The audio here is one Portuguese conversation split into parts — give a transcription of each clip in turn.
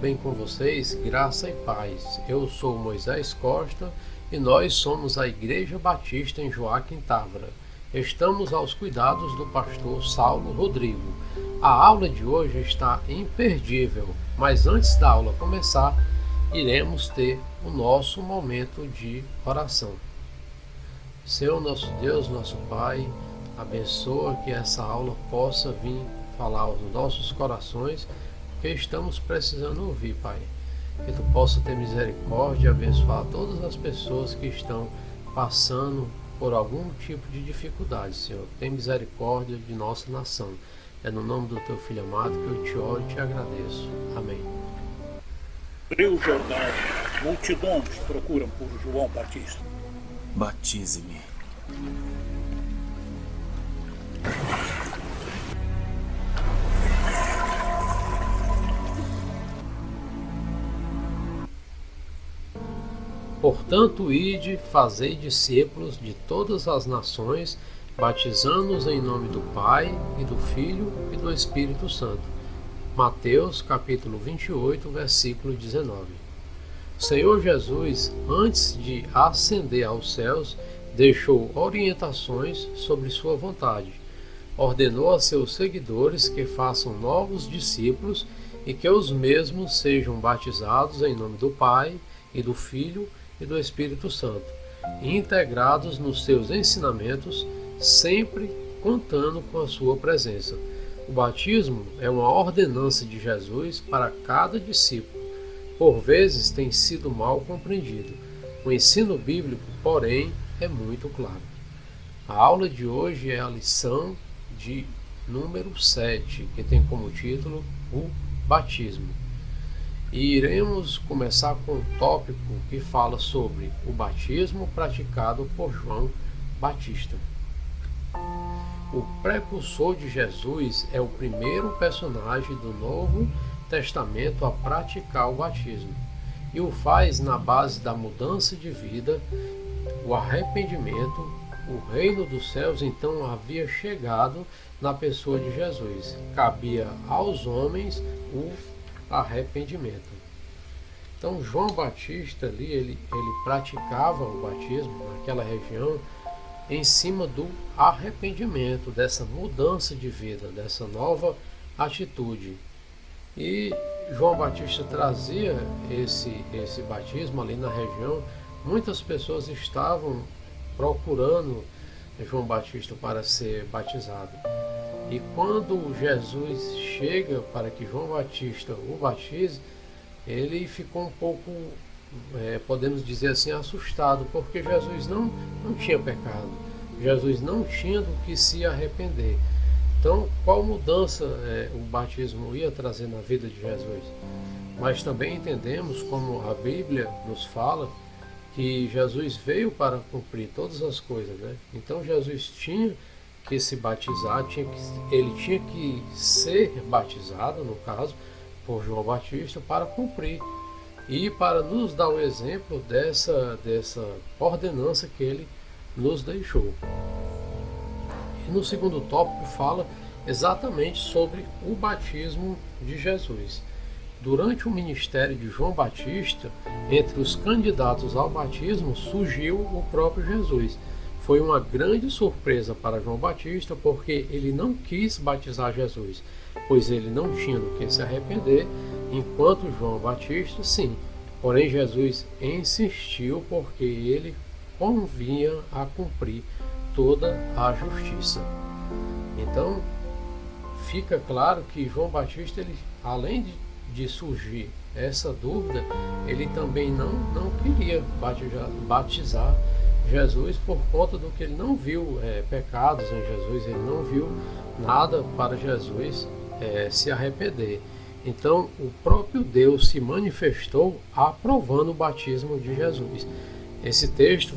bem com vocês? Graça e paz. Eu sou Moisés Costa e nós somos a Igreja Batista em Joaquim Távora. Estamos aos cuidados do pastor Saulo Rodrigo. A aula de hoje está imperdível, mas antes da aula começar, iremos ter o nosso momento de oração. Senhor nosso Deus, nosso Pai, abençoa que essa aula possa vir falar aos nossos corações, porque estamos precisando ouvir, Pai. Que Tu possa ter misericórdia e abençoar todas as pessoas que estão passando por algum tipo de dificuldade, Senhor. Tem misericórdia de nossa nação. É no nome do Teu Filho amado que eu te oro e te agradeço. Amém. Rio Jordão, multidões procuram por João Batista. Batize-me. Portanto, ide, fazei discípulos de todas as nações, batizando-os em nome do Pai, e do Filho, e do Espírito Santo. Mateus, capítulo 28, versículo 19. O Senhor Jesus, antes de ascender aos céus, deixou orientações sobre sua vontade. Ordenou a seus seguidores que façam novos discípulos e que os mesmos sejam batizados em nome do Pai, e do Filho, e do Espírito Santo, integrados nos seus ensinamentos, sempre contando com a sua presença. O batismo é uma ordenança de Jesus para cada discípulo. Por vezes tem sido mal compreendido. O ensino bíblico, porém, é muito claro. A aula de hoje é a lição de número 7, que tem como título o batismo. E iremos começar com um tópico que fala sobre o batismo praticado por João Batista. O precursor de Jesus é o primeiro personagem do Novo Testamento a praticar o batismo, e o faz na base da mudança de vida, o arrependimento. O reino dos céus então havia chegado na pessoa de Jesus. Cabia aos homens o arrependimento. Então João Batista ali, ele praticava o batismo naquela região em cima do arrependimento, dessa mudança de vida, dessa nova atitude. E João Batista trazia esse batismo ali na região. Muitas pessoas estavam procurando João Batista para ser batizado. E quando Jesus chega para que João Batista o batize, ele ficou um pouco, podemos dizer assim, assustado, porque Jesus não tinha pecado. Jesus não tinha do que se arrepender. Então, qual mudança o batismo ia trazer na vida de Jesus? Mas também entendemos, como a Bíblia nos fala, que Jesus veio para cumprir todas as coisas, né? Então Jesus tinha que se batizar, ele tinha que ser batizado, no caso, por João Batista, para cumprir e para nos dar o exemplo dessa ordenança que ele nos deixou. E no segundo tópico fala exatamente sobre o batismo de Jesus. Durante o ministério de João Batista, entre os candidatos ao batismo surgiu o próprio Jesus. Foi uma grande surpresa para João Batista, porque ele não quis batizar Jesus, pois ele não tinha do que se arrepender, enquanto João Batista sim. Porém Jesus insistiu, porque ele convinha a cumprir toda a justiça. Então fica claro que João Batista, ele, além de surgir essa dúvida, ele também não queria batizar Jesus, por conta do que ele não viu pecados em Jesus, ele não viu nada para Jesus se arrepender. Então o próprio Deus se manifestou aprovando o batismo de Jesus. Esse texto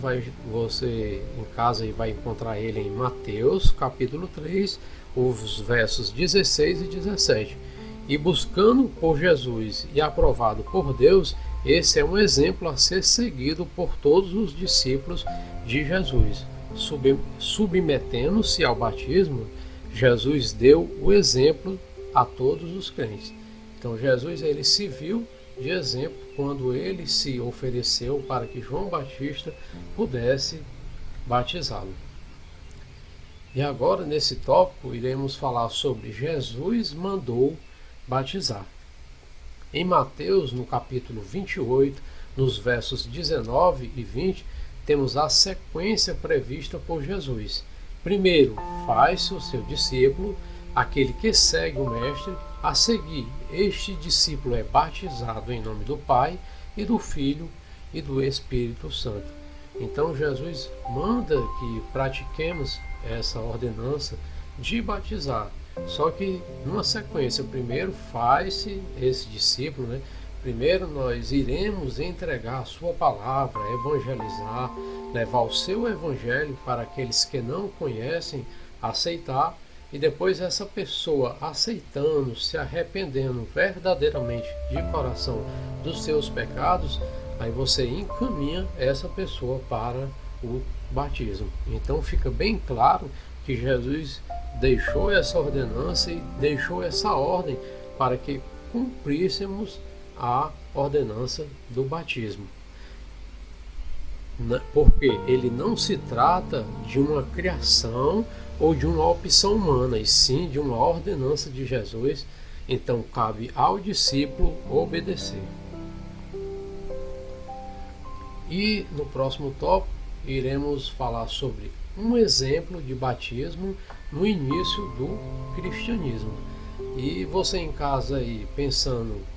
você em casa vai encontrar ele em Mateus capítulo 3, os versos 16 e 17. E buscando por Jesus e aprovado por Deus, esse é um exemplo a ser seguido por todos os discípulos de Jesus. Submetendo-se ao batismo, Jesus deu o exemplo a todos os crentes. Então Jesus, ele se viu de exemplo quando ele se ofereceu para que João Batista pudesse batizá-lo. E agora, nesse tópico, iremos falar sobre Jesus mandou batizar. Em Mateus, no capítulo 28, nos versos 19 e 20, temos a sequência prevista por Jesus. Primeiro, faz-se o seu discípulo, aquele que segue o Mestre. A seguir, este discípulo é batizado em nome do Pai e do Filho e do Espírito Santo. Então Jesus manda que pratiquemos essa ordenança de batizar. Só que numa sequência, primeiro faz-se esse discípulo, Primeiro nós iremos entregar a sua palavra, evangelizar, levar o seu evangelho para aqueles que não conhecem, aceitar, e depois essa pessoa aceitando, se arrependendo verdadeiramente de coração dos seus pecados, aí você encaminha essa pessoa para o batismo. Então fica bem claro que Jesus deixou essa ordenança e deixou essa ordem para que cumpríssemos a ordenança do batismo. Porque ele não se trata de uma criação ou de uma opção humana, e sim de uma ordenança de Jesus. Então cabe ao discípulo obedecer. E no próximo tópico iremos falar sobre um exemplo de batismo no início do cristianismo. E você em casa aí pensando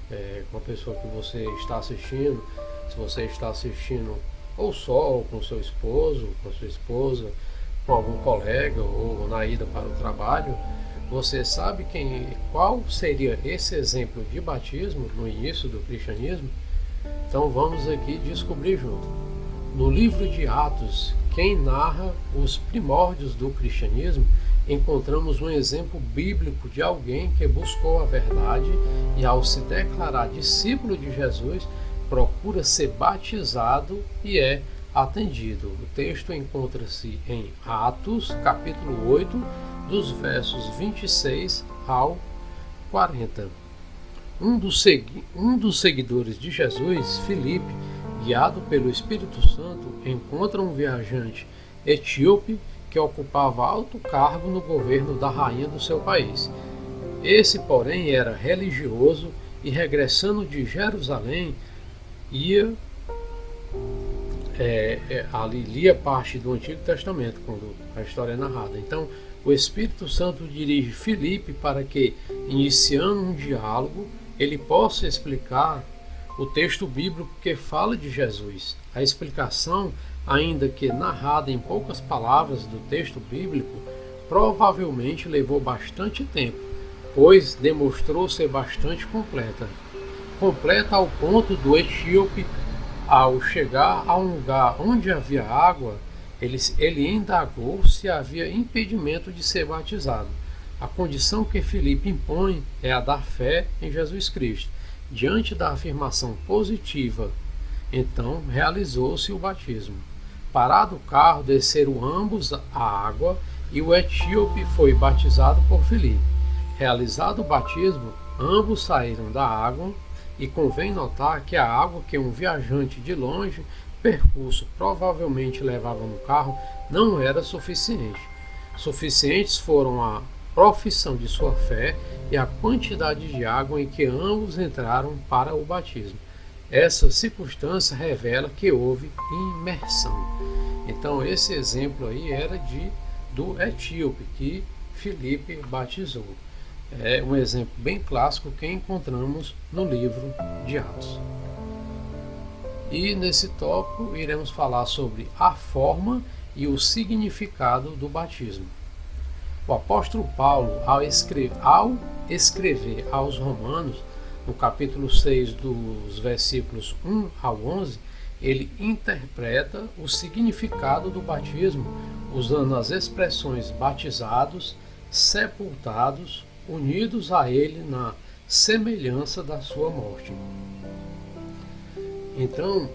com a pessoa que você está assistindo, se você está assistindo ou só, ou com seu esposo, com sua esposa, com algum colega ou na ida para o trabalho, você sabe qual seria esse exemplo de batismo no início do cristianismo? Então vamos aqui descobrir junto. No livro de Atos, quem narra os primórdios do cristianismo, encontramos um exemplo bíblico de alguém que buscou a verdade e, ao se declarar discípulo de Jesus, procura ser batizado e é atendido. O texto encontra-se em Atos, capítulo 8, dos versos 26 ao 40. Um dos seguidores de Jesus, Filipe, guiado pelo Espírito Santo, encontra um viajante etíope que ocupava alto cargo no governo da rainha do seu país. Esse, porém, era religioso e, regressando de Jerusalém, ali lia parte do Antigo Testamento, quando a história é narrada. Então, o Espírito Santo dirige Filipe para que, iniciando um diálogo, ele possa explicar o texto bíblico que fala de Jesus. A explicação, ainda que narrada em poucas palavras do texto bíblico, provavelmente levou bastante tempo, pois demonstrou ser bastante completa. Completa ao ponto do etíope, ao chegar a um lugar onde havia água, ele indagou se havia impedimento de ser batizado. A condição que Filipe impõe é a da fé em Jesus Cristo. Diante da afirmação positiva, então realizou-se o batismo. Parado o carro, desceram ambos a água e o etíope foi batizado por Filipe. Realizado o batismo, ambos saíram da água, e convém notar que a água que um viajante de longe percurso provavelmente levava no carro não era suficiente. Suficientes foram a profissão de sua fé e a quantidade de água em que ambos entraram para o batismo. Essa circunstância revela que houve imersão. Então esse exemplo aí era do etíope que Filipe batizou. É um exemplo bem clássico que encontramos no livro de Atos. E nesse tópico iremos falar sobre a forma e o significado do batismo. O apóstolo Paulo, ao escrever aos Romanos, no capítulo 6, dos versículos 1 ao 11, ele interpreta o significado do batismo usando as expressões batizados, sepultados, unidos a ele na semelhança da sua morte. Então,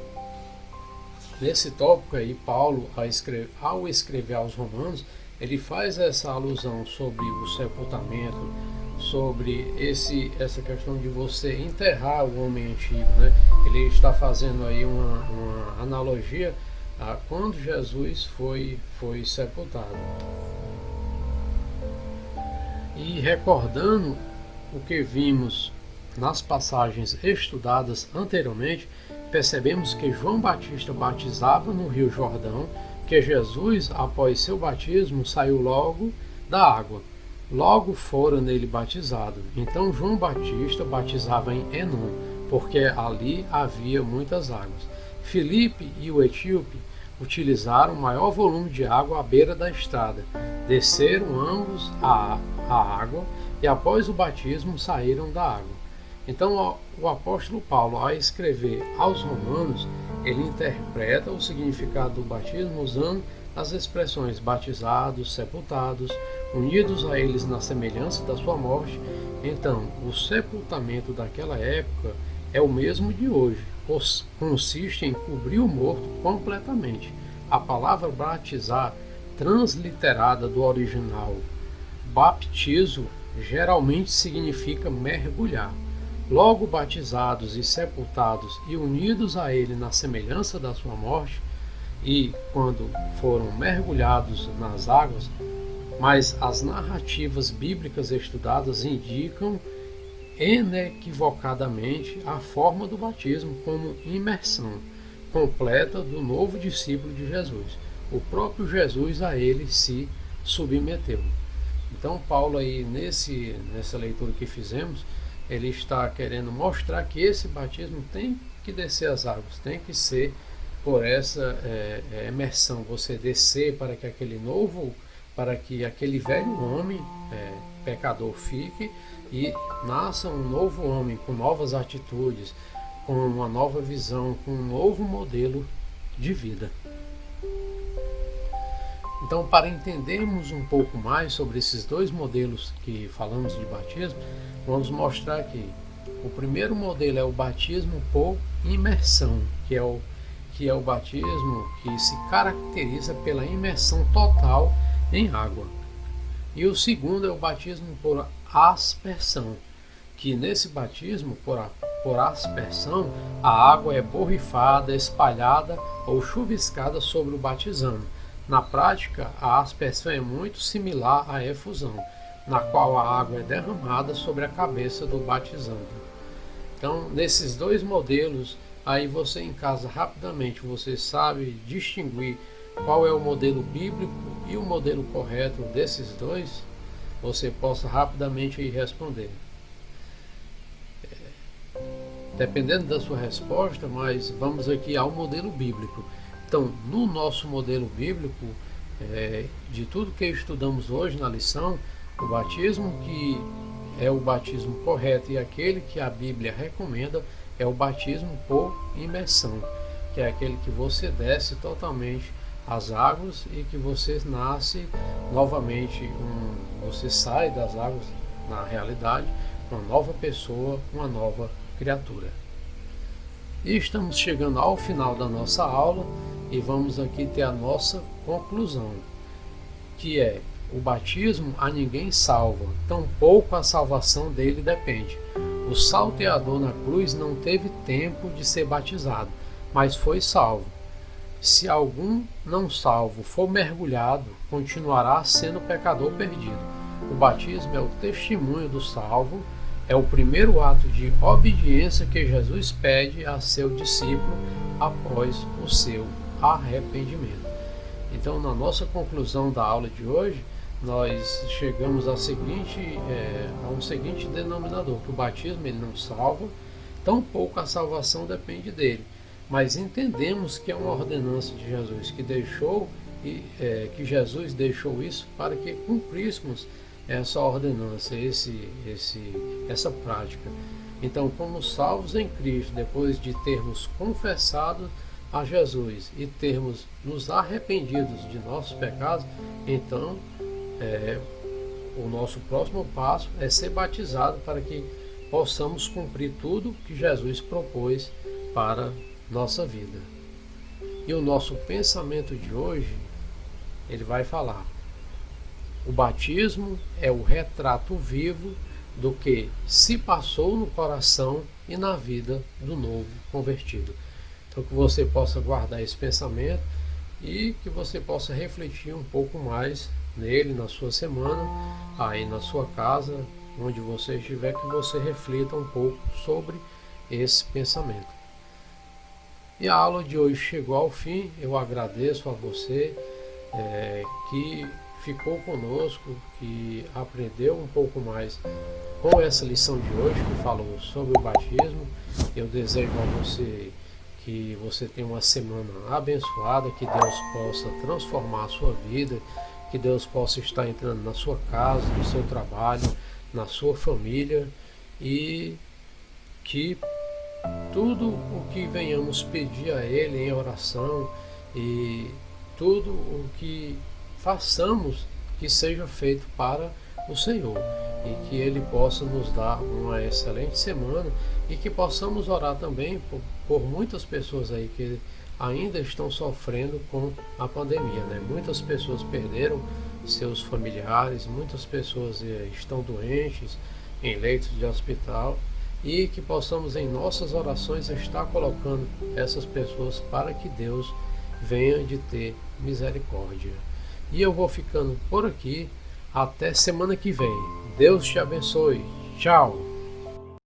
nesse tópico aí, Paulo, ao escrever aos Romanos, ele faz essa alusão sobre o sepultamento, sobre essa questão de você enterrar o homem antigo, né? Ele está fazendo aí uma analogia a quando Jesus foi sepultado. E recordando o que vimos nas passagens estudadas anteriormente, percebemos que João Batista batizava no Rio Jordão, que Jesus, após seu batismo, saiu logo da água. Logo fora nele batizado. Então João Batista batizava em Enom, porque ali havia muitas águas. Filipe e o etíope utilizaram o maior volume de água à beira da estrada. Desceram ambos a água e após o batismo saíram da água. Então o apóstolo Paulo, ao escrever aos Romanos, ele interpreta o significado do batismo usando as expressões batizados, sepultados, unidos a eles na semelhança da sua morte. Então, o sepultamento daquela época é o mesmo de hoje, consiste em cobrir o morto completamente. A palavra batizar, transliterada do original baptizo, geralmente significa mergulhar. Logo batizados e sepultados e unidos a ele na semelhança da sua morte, e quando foram mergulhados nas águas, mas as narrativas bíblicas estudadas indicam inequivocadamente a forma do batismo como imersão completa do novo discípulo de Jesus. O próprio Jesus a ele se submeteu. Então Paulo aí nessa leitura que fizemos, ele está querendo mostrar que esse batismo tem que descer as águas, tem que ser por essa imersão, você descer para que aquele velho homem pecador fique e nasça um novo homem com novas atitudes, com uma nova visão, com um novo modelo de vida. Então, para entendermos um pouco mais sobre esses dois modelos que falamos de batismo, vamos mostrar aqui. O primeiro modelo é o batismo por imersão, que é o batismo que se caracteriza pela imersão total em água. E o segundo é o batismo por aspersão, que nesse batismo por aspersão a água é borrifada, espalhada ou chuviscada sobre o batizando. Na prática, a aspersão é muito similar à efusão, na qual a água é derramada sobre a cabeça do batizando. Então, nesses dois modelos, aí você em casa rapidamente você sabe distinguir qual é o modelo bíblico e o modelo correto desses dois, você possa rapidamente aí responder. Dependendo da sua resposta, mas vamos aqui ao modelo bíblico. Então, no nosso modelo bíblico, de tudo que estudamos hoje na lição, o batismo que é o batismo correto e aquele que a Bíblia recomenda é o batismo por imersão, que é aquele que você desce totalmente as águas e que você nasce novamente, você sai das águas na realidade, uma nova pessoa, uma nova criatura. E estamos chegando ao final da nossa aula e vamos aqui ter a nossa conclusão, que é: o batismo a ninguém salva, tampouco a salvação dele depende. O salteador na cruz não teve tempo de ser batizado, mas foi salvo. Se algum não salvo for mergulhado, continuará sendo pecador perdido. O batismo é o testemunho do salvo, é o primeiro ato de obediência que Jesus pede a seu discípulo após o seu arrependimento. Então, na nossa conclusão da aula de hoje, nós chegamos a um seguinte denominador, que o batismo ele não salva, tampouco a salvação depende dele, mas entendemos que é uma ordenança de Jesus que Jesus deixou isso para que cumpríssemos essa ordenança, essa prática. Então, como salvos em Cristo, depois de termos confessado a Jesus e termos nos arrependidos de nossos pecados, então o nosso próximo passo é ser batizado para que possamos cumprir tudo que Jesus propôs para nossa vida. E o nosso pensamento de hoje, ele vai falar: o batismo é o retrato vivo do que se passou no coração e na vida do novo convertido. Então que você possa guardar esse pensamento e que você possa refletir um pouco mais nele na sua semana, aí na sua casa, onde você estiver, que você reflita um pouco sobre esse pensamento. E a aula de hoje chegou ao fim. Eu agradeço a você que ficou conosco, que aprendeu um pouco mais com essa lição de hoje, que falou sobre o batismo. Eu desejo a você que você tenha uma semana abençoada, que Deus possa transformar a sua vida, que Deus possa estar entrando na sua casa, no seu trabalho, na sua família, e que tudo o que venhamos pedir a Ele em oração e tudo o que façamos que seja feito para o Senhor, e que Ele possa nos dar uma excelente semana, e que possamos orar também por muitas pessoas aí que ainda estão sofrendo com a pandemia, né? Muitas pessoas perderam seus familiares, muitas pessoas estão doentes em leitos de hospital, e que possamos em nossas orações estar colocando essas pessoas para que Deus venha de ter misericórdia. E eu vou ficando por aqui. Até semana que vem. Deus te abençoe. Tchau.